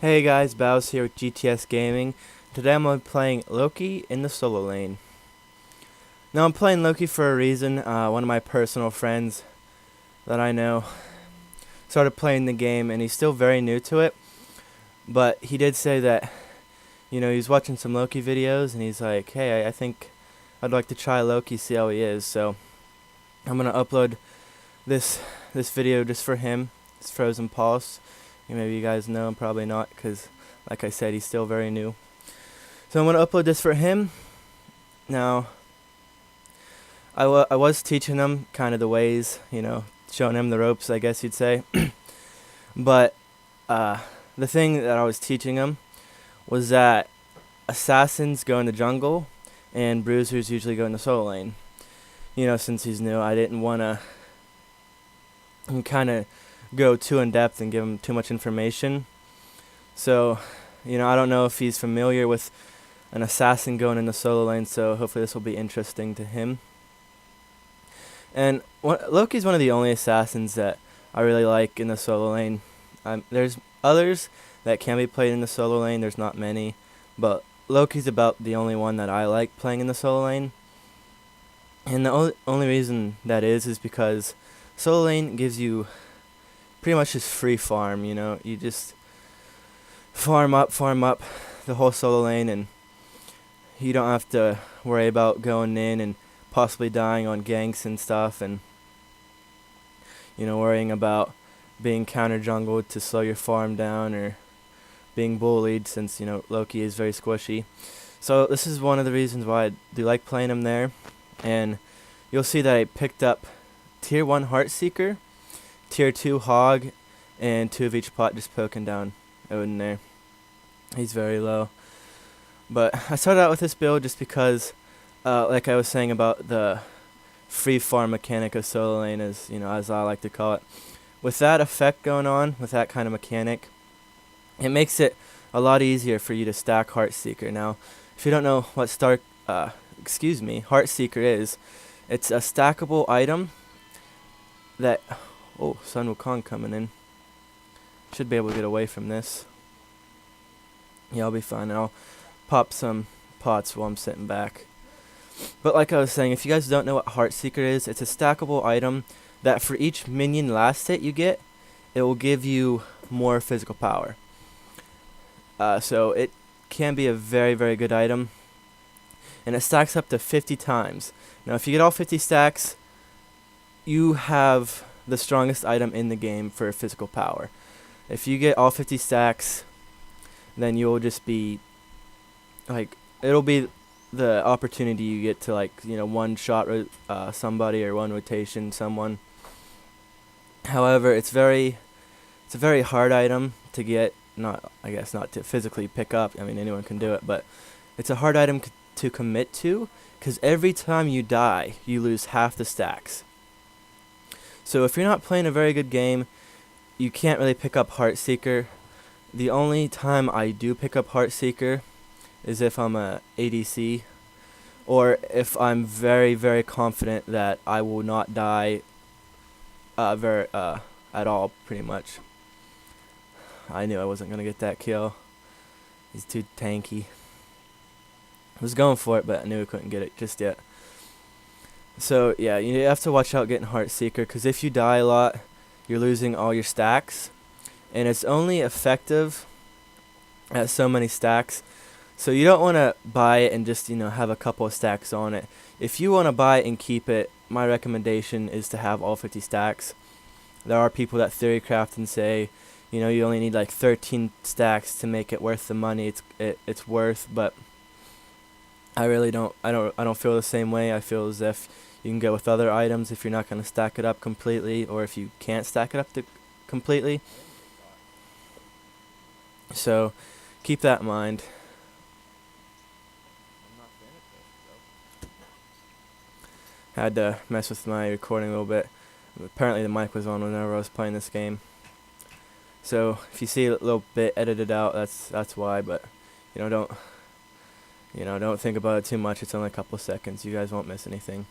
Hey guys, Bows here with GTSgaming. Today I'm playing Loki in the solo lane. Now I'm playing Loki for a reason. One of my personal friends that I know started playing the game and he's still very new to it. But he did say that, he's watching some Loki videos and he's like, hey, I think I'd like to try Loki, see how he is. So I'm going to upload this video just for him. It's Frozen Pulse. Maybe you guys know him, probably not, because like I said, he's still very new. So I'm going to upload this for him. Now, I was teaching him kind of the ways, showing him the ropes, I guess you'd say. But the thing that I was teaching him was that assassins go in the jungle and bruisers usually go in the solo lane. Since he's new, I didn't want to kind of go too in depth and give him too much information. So, I don't know if he's familiar with an assassin going in the solo lane, so hopefully this will be interesting to him. And Loki's one of the only assassins that I really like in the solo lane. There's others that can be played in the solo lane, there's not many, but Loki's about the only one that I like playing in the solo lane. And the only reason that is because solo lane gives you pretty much just free farm, you just farm up the whole solo lane, and you don't have to worry about going in and possibly dying on ganks and stuff, and worrying about being counter jungled to slow your farm down, or being bullied, since Loki is very squishy. So this is one of the reasons why I do like playing him there. And you'll see that I picked up tier 1 Heartseeker, tier 2 Hog, and 2 of each pot just poking down Odin there. He's very low. But I started out with this build just because, like I was saying about the free farm mechanic of solo lane, as I like to call it. With that effect going on, with that kind of mechanic, it makes it a lot easier for you to stack Heartseeker. Now, if you don't know what Heartseeker is, it's a stackable item that... Oh, Sun Wukong coming in. Should be able to get away from this. Yeah, I'll be fine. I'll pop some pots while I'm sitting back. But like I was saying, if you guys don't know what Heartseeker is, it's a stackable item that for each minion last hit you get, it will give you more physical power. So it can be a very, very good item. And it stacks up to 50 times. Now, if you get all 50 stacks, you have the strongest item in the game for physical power. If you get all 50 stacks, then you'll just be it'll be the opportunity you get to one shot somebody, or one rotation someone. However, it's a very hard item to get. Not to physically pick up. I mean, anyone can do it, but it's a hard item to commit to, because every time you die, you lose half the stacks. So if you're not playing a very good game, you can't really pick up Heartseeker. The only time I do pick up Heartseeker is if I'm a ADC, or if I'm very, very confident that I will not die at all, pretty much. I knew I wasn't going to get that kill. He's too tanky. I was going for it, but I knew I couldn't get it just yet. So yeah, you have to watch out getting Heartseeker, because if you die a lot, you're losing all your stacks, and it's only effective at so many stacks. So you don't want to buy it and just have a couple of stacks on it. If you want to buy it and keep it, my recommendation is to have all 50 stacks. There are people that theorycraft and say, you only need 13 stacks to make it worth the money it's worth, but I really don't. I don't feel the same way. I feel as if you can go with other items if you're not going to stack it up completely, or if you can't stack it up completely. So keep that in mind. Had to mess with my recording a little bit. Apparently the mic was on whenever I was playing this game. So if you see a little bit edited out, that's why. But don't think about it too much. It's only a couple of seconds. You guys won't miss anything.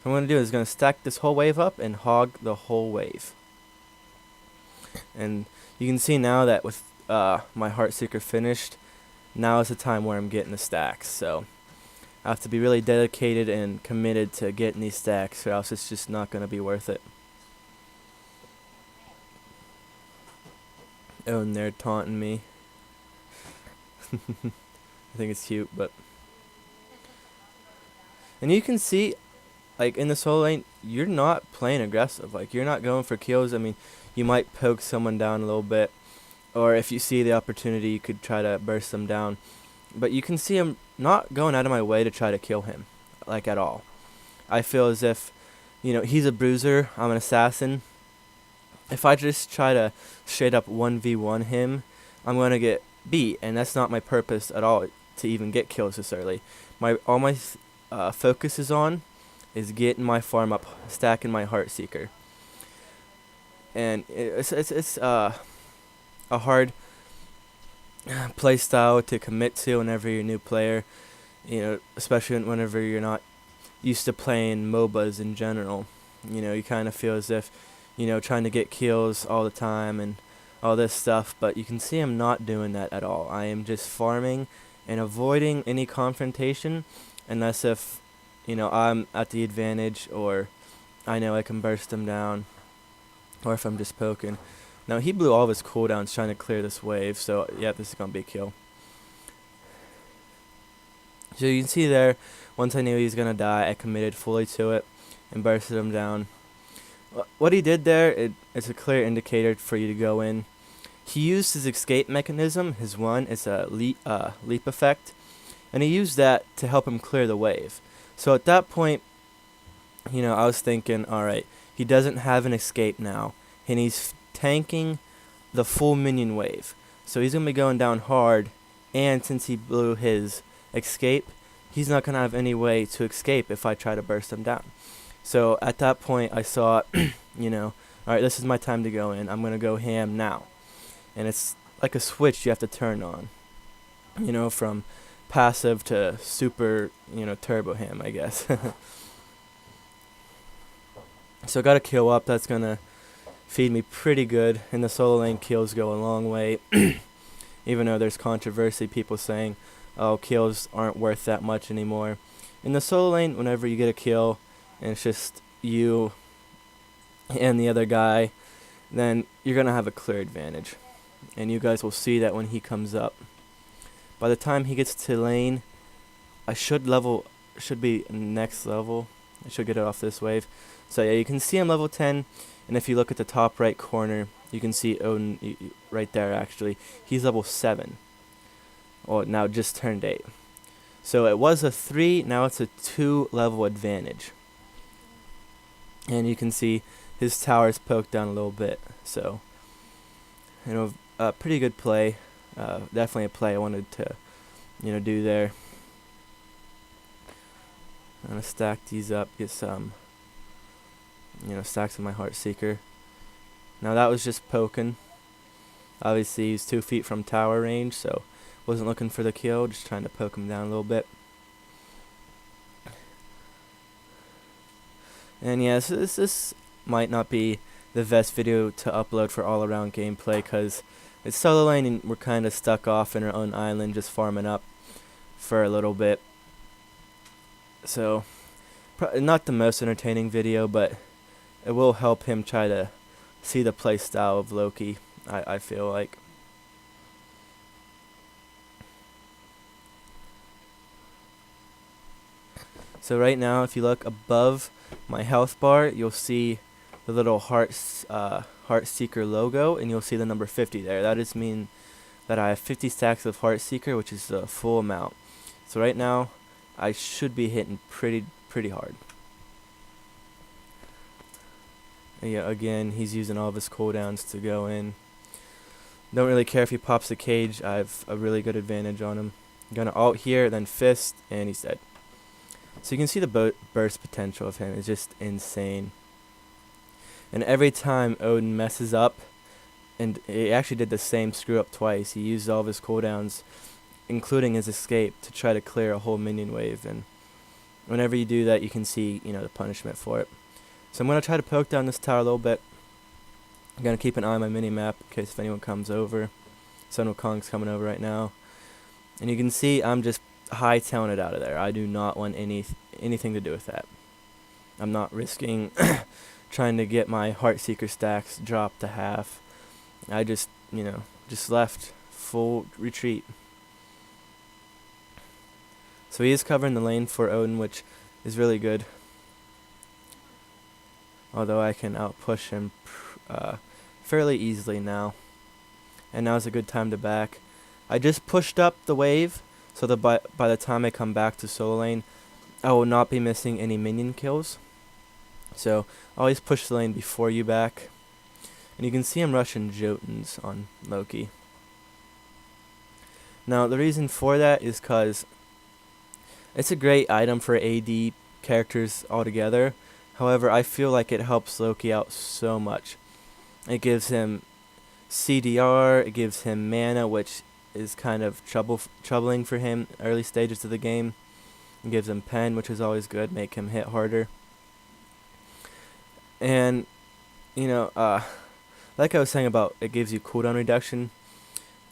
What I'm going to do is going to stack this whole wave up and hog the whole wave. And you can see now that with my Heartseeker finished, now is the time where I'm getting the stacks. So I have to be really dedicated and committed to getting these stacks, or else it's just not going to be worth it. Oh, and they're taunting me. I think it's cute, but... And you can see, like, in the solo lane, you're not playing aggressive. Like, you're not going for kills. I mean, you might poke someone down a little bit, or if you see the opportunity, you could try to burst them down. But you can see him not going out of my way to try to kill him, like, at all. I feel as if, you know, he's a bruiser, I'm an assassin. If I just try to straight up 1v1 him, I'm going to get beat, and that's not my purpose at all, to even get kills this early. All my focus is on is getting my farm up, stacking my Heartseeker. And it's a hard play style to commit to whenever you're a new player, you know, especially whenever you're not used to playing MOBAs in general. You know, you kind of feel as if, you know, trying to get kills all the time and all this stuff, but you can see I'm not doing that at all. I am just farming and avoiding any confrontation, unless if, you know, I'm at the advantage, or I know I can burst them down, or if I'm just poking. Now, he blew all of his cooldowns trying to clear this wave, so yeah, this is going to be a kill. So you can see there, once I knew he was going to die, I committed fully to it and bursted him down. What he did there, it's a clear indicator for you to go in. He used his escape mechanism, his one, it's a leap effect, and he used that to help him clear the wave. So at that point, you know, I was thinking, alright, he doesn't have an escape now, and he's tanking the full minion wave. So he's going to be going down hard, and since he blew his escape, he's not going to have any way to escape if I try to burst him down. So at that point, I saw, you know, alright, this is my time to go in. I'm going to go ham now. And it's like a switch you have to turn on, you know, from passive to super, you know, turbo ham, I guess. So I got a kill up. That's going to feed me pretty good. In the solo lane, kills go a long way. Even though there's controversy, people saying, oh, kills aren't worth that much anymore. In the solo lane, whenever you get a kill, and it's just you and the other guy, then you're going to have a clear advantage. And you guys will see that when he comes up. By the time he gets to lane, I should be next level. I should get it off this wave. So yeah, you can see I'm level 10, and if you look at the top right corner, you can see Odin right there actually. He's level 7. Well, now just turned 8. So it was a 3, now it's a 2 level advantage. And you can see his tower's poked down a little bit. So, you know, pretty good play. Definitely a play I wanted to, you know, do there. I'm gonna stack these up, get some, you know, stacks of my Heartseeker. Now that was just poking. Obviously he's 2 feet from tower range, so wasn't looking for the kill, just trying to poke him down a little bit. And yes, this might not be the best video to upload for all around gameplay, because it's solo lane and we're kind of stuck off in our own island just farming up for a little bit. So, not the most entertaining video, but it will help him try to see the play style of Loki, I feel like. So right now, if you look above my health bar, you'll see the little Heartseeker logo, and you'll see the number 50 there. That just means that I have 50 stacks of Heartseeker, which is the full amount. So right now, I should be hitting pretty hard. And yeah, again, he's using all of his cooldowns to go in. Don't really care if he pops the cage. I have a really good advantage on him. I'm gonna ult here, then fist, and he's dead. So you can see the burst potential of him is just insane. And every time Odin messes up, and he actually did the same screw up twice. He used all of his cooldowns, including his escape, to try to clear a whole minion wave. And whenever you do that, you can see, you know, the punishment for it. So I'm going to try to poke down this tower a little bit. I'm going to keep an eye on my mini-map in case if anyone comes over. Sun Wukong's coming over right now. And you can see I'm just hightailing it out of there. I do not want anything to do with that. I'm not risking trying to get my Heartseeker stacks dropped to half. I just, just left full retreat. So he is covering the lane for Odin, which is really good. Although I can outpush him fairly easily now. And now's a good time to back. I just pushed up the wave, so that by the time I come back to solo lane, I will not be missing any minion kills. So always push the lane before you back. And you can see I'm rushing Jotuns on Loki. Now the reason for that is because it's a great item for AD characters altogether. However, I feel like it helps Loki out so much. It gives him CDR, it gives him mana, which is kind of troubling for him early stages of the game. It gives him pen, which is always good, make him hit harder. And, like I was saying about it gives you cooldown reduction.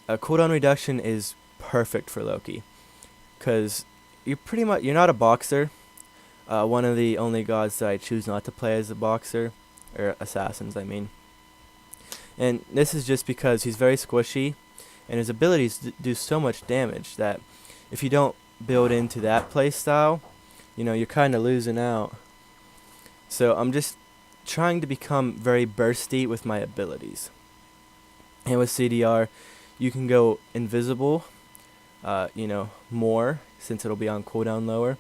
Cooldown reduction is perfect for Loki, because you're not a boxer. One of the only gods that I choose not to play as a boxer, or assassins, I mean. And this is just because he's very squishy, and his abilities do so much damage that if you don't build into that playstyle, you're kind of losing out. So I'm just trying to become very bursty with my abilities. And with CDR, you can go invisible, more, since it'll be on cooldown lower.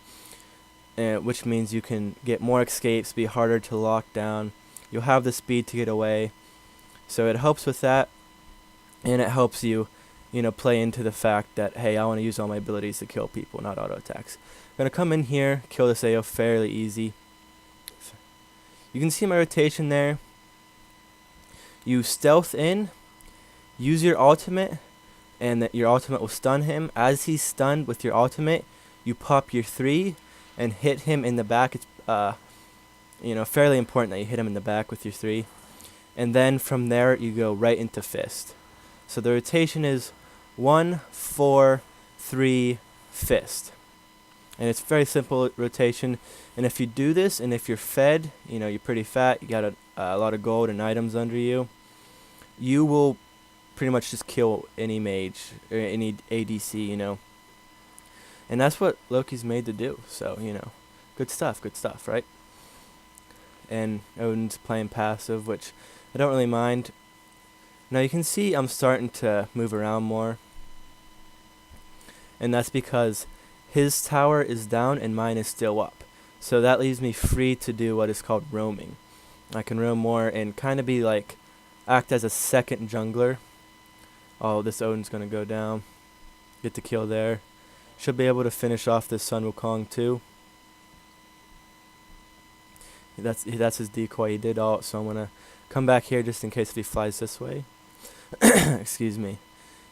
Which means you can get more escapes, be harder to lock down. You'll have the speed to get away. So it helps with that, and it helps you, play into the fact that, hey, I want to use all my abilities to kill people, not auto attacks. I'm going to come in here, kill this AO fairly easy. You can see my rotation there. You stealth in, use your ultimate, and your ultimate will stun him. As he's stunned with your ultimate, you pop your 3 and hit him in the back. It's fairly important that you hit him in the back with your 3. And then from there you go right into fist. So the rotation is 1, 4, 3, fist. And it's very simple rotation. And if you do this, and if you're fed, you're pretty fat, you got a lot of gold and items under you, you will pretty much just kill any mage or any ADC, And that's what Loki's made to do. So, good stuff, right? And Odin's playing passive, which I don't really mind. Now you can see I'm starting to move around more. And that's because his tower is down and mine is still up. So that leaves me free to do what is called roaming. I can roam more and kind of be like, act as a second jungler. Oh, this Odin's going to go down. Get the kill there. Should be able to finish off this Sun Wukong too. That's his decoy. He did all, so I'm going to come back here just in case if he flies this way. Excuse me.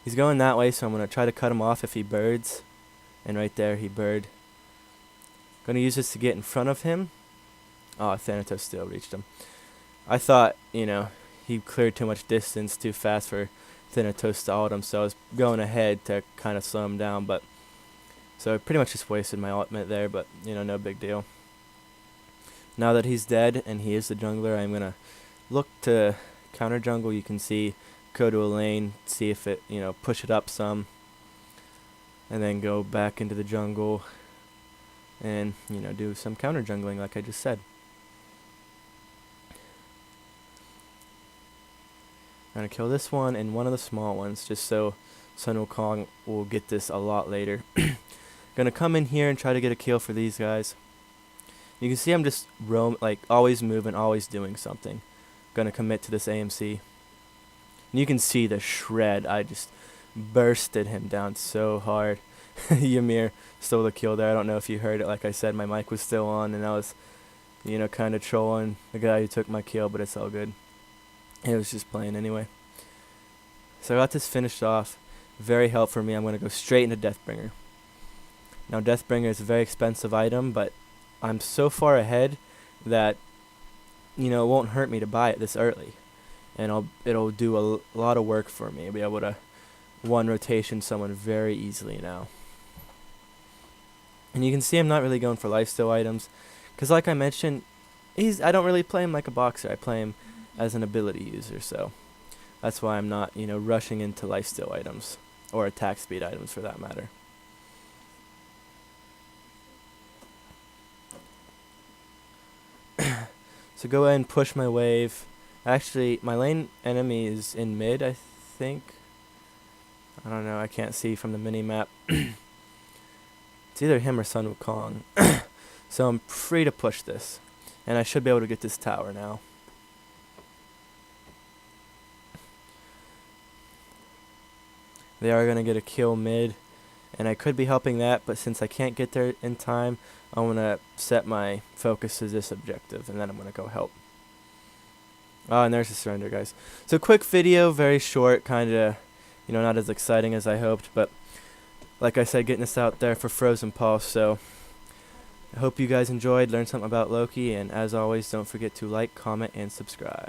He's going that way, so I'm going to try to cut him off if he birds. And right there, he bird. Going to use this to get in front of him. Oh, Thanatos still reached him. I thought, he cleared too much distance too fast for Thanatos to ult him, so I was going ahead to kind of slow him down. But so I pretty much just wasted my ultimate there, but, no big deal. Now that he's dead and he is the jungler, I'm going to look to counter jungle. You can see, go to a lane, see if it, push it up some. And then go back into the jungle and, do some counter jungling like I just said. I'm going to kill this one and one of the small ones just so Sun Wukong will get this a lot later. Going to come in here and try to get a kill for these guys. You can see I'm just always moving, always doing something. Going to commit to this AMC. And you can see the shred. I just bursted him down so hard. Ymir stole the kill there. I don't know if you heard it. Like I said, my mic was still on, and I was, kind of trolling the guy who took my kill, but it's all good. It was just playing anyway. So I got this finished off. Very helpful for me. I'm going to go straight into Deathbringer. Now, Deathbringer is a very expensive item, but I'm so far ahead that, it won't hurt me to buy it this early. And it'll do a lot of work for me. I'll be able to, one rotation someone very easily now. And you can see I'm not really going for lifesteal items, because like I mentioned, I don't really play him like a boxer. I play him as an ability user, so that's why I'm not, rushing into lifesteal items, or attack speed items for that matter. So go ahead and push my wave. Actually, my lane enemy is in mid, I think. I don't know, I can't see from the mini-map. It's either him or Sun Wukong. So I'm free to push this. And I should be able to get this tower now. They are going to get a kill mid. And I could be helping that, but since I can't get there in time, I'm going to set my focus to this objective, and then I'm going to go help. Oh, and there's the surrender, guys. So quick video, very short, kind of, not as exciting as I hoped, but like I said, getting this out there for Frozen Pulse. So I hope you guys enjoyed, learned something about Loki, and as always, don't forget to like, comment, and subscribe.